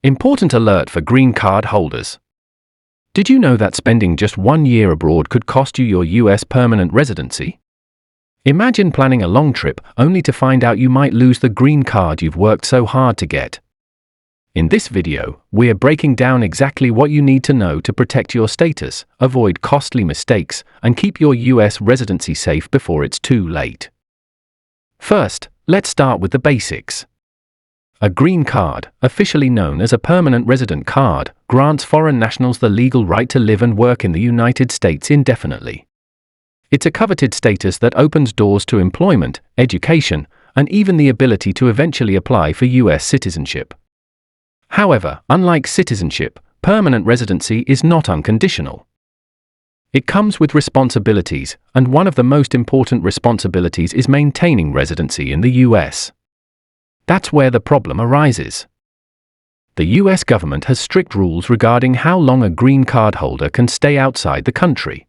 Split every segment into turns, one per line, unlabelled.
Important alert for green card holders. Did you know that spending just 1 year abroad could cost you your US permanent residency? Imagine planning a long trip only to find out you might lose the green card you've worked so hard to get. In this video, we're breaking down exactly what you need to know to protect your status, avoid costly mistakes, and keep your US residency safe before it's too late. First, let's start with the basics. A green card, officially known as a permanent resident card, grants foreign nationals the legal right to live and work in the United States indefinitely. It's a coveted status that opens doors to employment, education, and even the ability to eventually apply for US citizenship. However, unlike citizenship, permanent residency is not unconditional. It comes with responsibilities, and one of the most important responsibilities is maintaining residency in the US. That's where the problem arises. The US government has strict rules regarding how long a green card holder can stay outside the country.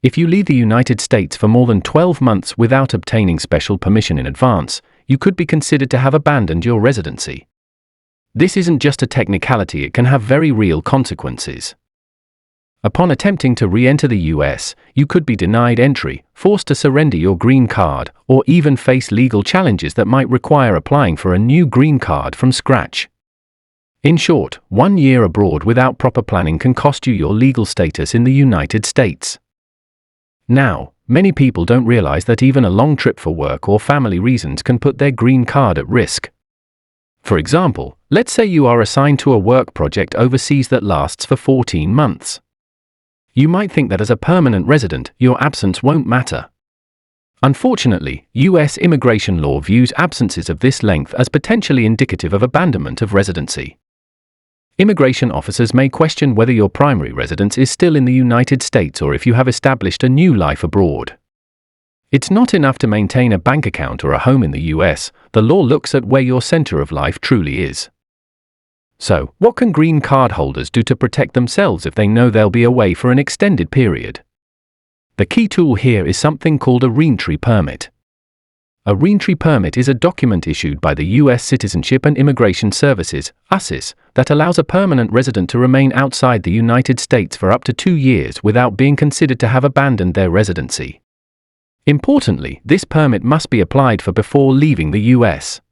If you leave the United States for more than 12 months without obtaining special permission in advance, you could be considered to have abandoned your residency. This isn't just a technicality, it can have very real consequences. Upon attempting to re-enter the US, you could be denied entry, forced to surrender your green card, or even face legal challenges that might require applying for a new green card from scratch. In short, 1 year abroad without proper planning can cost you your legal status in the United States. Now, many people don't realize that even a long trip for work or family reasons can put their green card at risk. For example, let's say you are assigned to a work project overseas that lasts for 14 months. You might think that as a permanent resident, your absence won't matter. Unfortunately, US immigration law views absences of this length as potentially indicative of abandonment of residency. Immigration officers may question whether your primary residence is still in the United States or if you have established a new life abroad. It's not enough to maintain a bank account or a home in the US, the law looks at where your center of life truly is. So, what can green card holders do to protect themselves if they know they'll be away for an extended period? The key tool here is something called a Reentry Permit. A Reentry Permit is a document issued by the US Citizenship and Immigration Services, USCIS, that allows a permanent resident to remain outside the United States for up to 2 years without being considered to have abandoned their residency. Importantly, this permit must be applied for before leaving the US.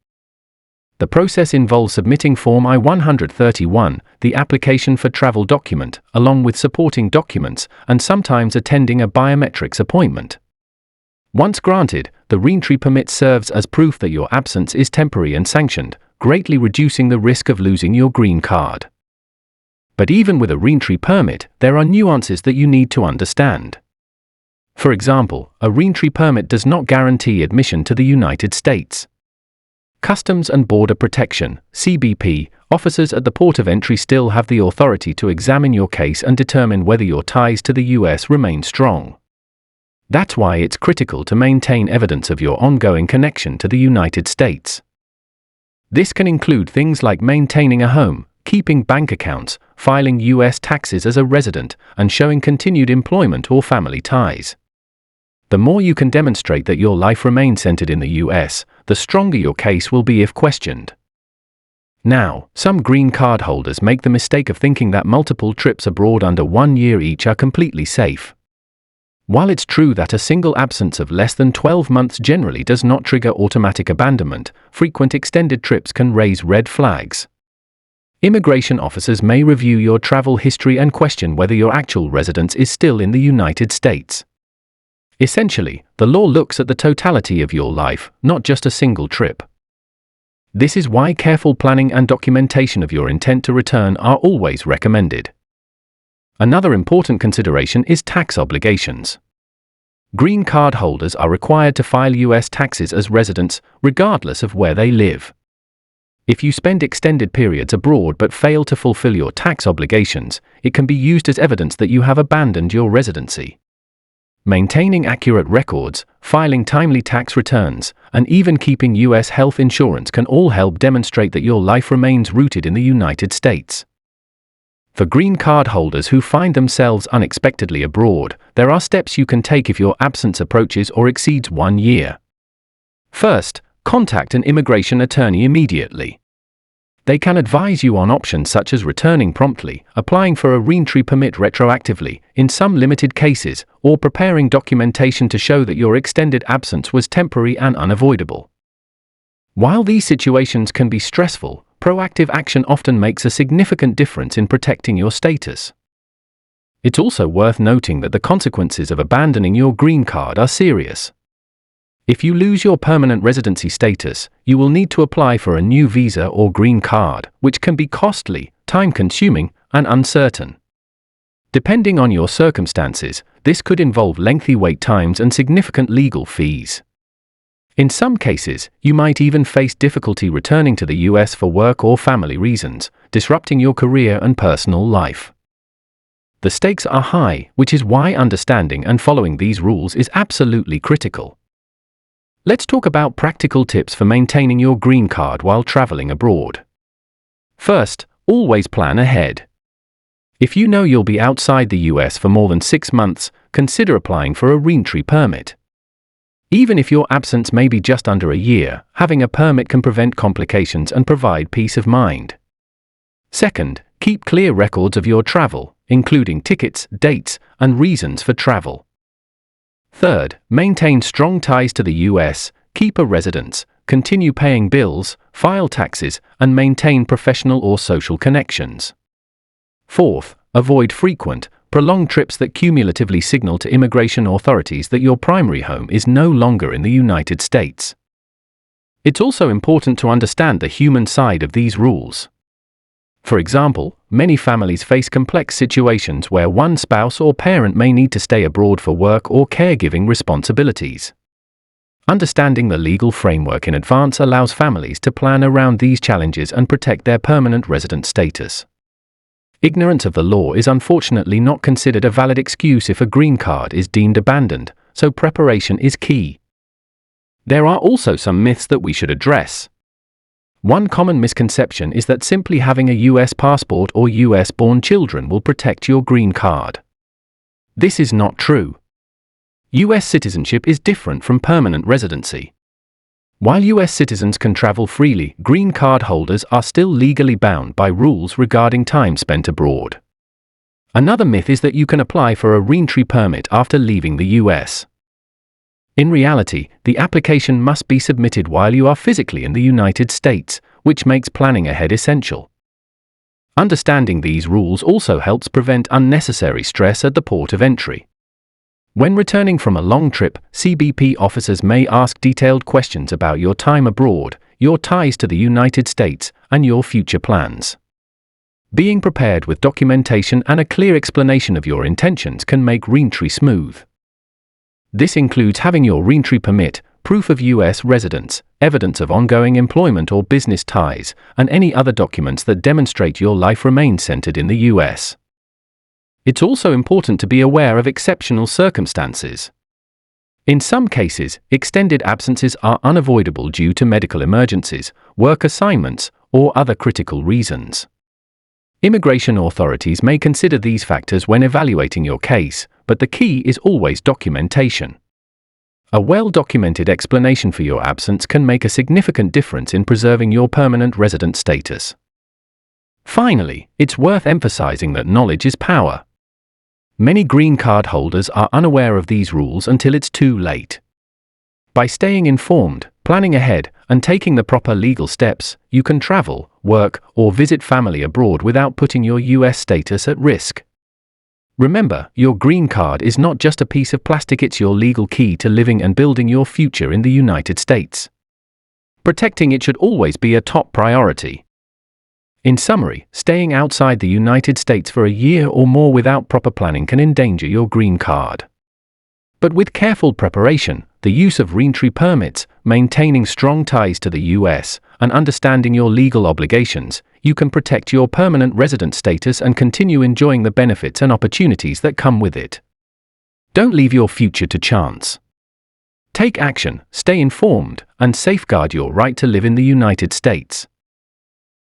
The process involves submitting Form I-131, the application for travel document, along with supporting documents, and sometimes attending a biometrics appointment. Once granted, the Reentry Permit serves as proof that your absence is temporary and sanctioned, greatly reducing the risk of losing your green card. But even with a Reentry Permit, there are nuances that you need to understand. For example, a Reentry Permit does not guarantee admission to the United States. Customs and Border Protection, CBP, officers at the port of entry still have the authority to examine your case and determine whether your ties to the US remain strong. That's why it's critical to maintain evidence of your ongoing connection to the United States. This can include things like maintaining a home, keeping bank accounts, filing US taxes as a resident, and showing continued employment or family ties. The more you can demonstrate that your life remains centered in the US, the stronger your case will be if questioned. Now, some green card holders make the mistake of thinking that multiple trips abroad under 1 year each are completely safe. While it's true that a single absence of less than 12 months generally does not trigger automatic abandonment, frequent extended trips can raise red flags. Immigration officers may review your travel history and question whether your actual residence is still in the United States. Essentially, the law looks at the totality of your life, not just a single trip. This is why careful planning and documentation of your intent to return are always recommended. Another important consideration is tax obligations. Green card holders are required to file US taxes as residents, regardless of where they live. If you spend extended periods abroad but fail to fulfill your tax obligations, it can be used as evidence that you have abandoned your residency. Maintaining accurate records, filing timely tax returns, and even keeping US health insurance can all help demonstrate that your life remains rooted in the United States. For green card holders who find themselves unexpectedly abroad, there are steps you can take if your absence approaches or exceeds 1 year. First, contact an immigration attorney immediately. they can advise you on options such as returning promptly, applying for a reentry permit retroactively, in some limited cases, or preparing documentation to show that your extended absence was temporary and unavoidable. While these situations can be stressful, proactive action often makes a significant difference in protecting your status. It's also worth noting that the consequences of abandoning your green card are serious. If you lose your permanent residency status, you will need to apply for a new visa or green card, which can be costly, time-consuming, and uncertain. Depending on your circumstances, this could involve lengthy wait times and significant legal fees. In some cases, you might even face difficulty returning to the US for work or family reasons, disrupting your career and personal life. The stakes are high, which is why understanding and following these rules is absolutely critical. Let's talk about practical tips for maintaining your green card while traveling abroad. First, always plan ahead. If you know you'll be outside the US for more than 6 months, consider applying for a reentry permit. Even if your absence may be just under a year, having a permit can prevent complications and provide peace of mind. Second, keep clear records of your travel, including tickets, dates, and reasons for travel. Third, maintain strong ties to the US, keep a residence, continue paying bills, file taxes, and maintain professional or social connections. Fourth, avoid frequent, prolonged trips that cumulatively signal to immigration authorities that your primary home is no longer in the United States. It's also important to understand the human side of these rules. For example, many families face complex situations where one spouse or parent may need to stay abroad for work or caregiving responsibilities. Understanding the legal framework in advance allows families to plan around these challenges and protect their permanent resident status. Ignorance of the law is unfortunately not considered a valid excuse if a green card is deemed abandoned, so preparation is key. There are also some myths that we should address. One common misconception is that simply having a US passport or US-born children will protect your green card. This is not true. US citizenship is different from permanent residency. While US citizens can travel freely, green card holders are still legally bound by rules regarding time spent abroad. Another myth is that you can apply for a reentry permit after leaving the US. In reality, the application must be submitted while you are physically in the United States, which makes planning ahead essential. Understanding these rules also helps prevent unnecessary stress at the port of entry. When returning from a long trip, CBP officers may ask detailed questions about your time abroad, your ties to the United States, and your future plans. Being prepared with documentation and a clear explanation of your intentions can make reentry smooth. This includes having your reentry permit, proof of US residence, evidence of ongoing employment or business ties, and any other documents that demonstrate your life remains centered in the US. It's also important to be aware of exceptional circumstances. In some cases, extended absences are unavoidable due to medical emergencies, work assignments, or other critical reasons. Immigration authorities may consider these factors when evaluating your case, but the key is always documentation. A well-documented explanation for your absence can make a significant difference in preserving your permanent resident status. Finally, it's worth emphasizing that knowledge is power. Many green card holders are unaware of these rules until it's too late. By staying informed, planning ahead, and taking the proper legal steps, you can travel, work, or visit family abroad without putting your US status at risk. Remember, your green card is not just a piece of plastic, it's your legal key to living and building your future in the United States. Protecting it should always be a top priority. In summary, staying outside the United States for a year or more without proper planning can endanger your green card. But with careful preparation, the use of reentry permits, maintaining strong ties to the US, and understanding your legal obligations, you can protect your permanent resident status and continue enjoying the benefits and opportunities that come with it. Don't leave your future to chance. Take action, stay informed, and safeguard your right to live in the United States.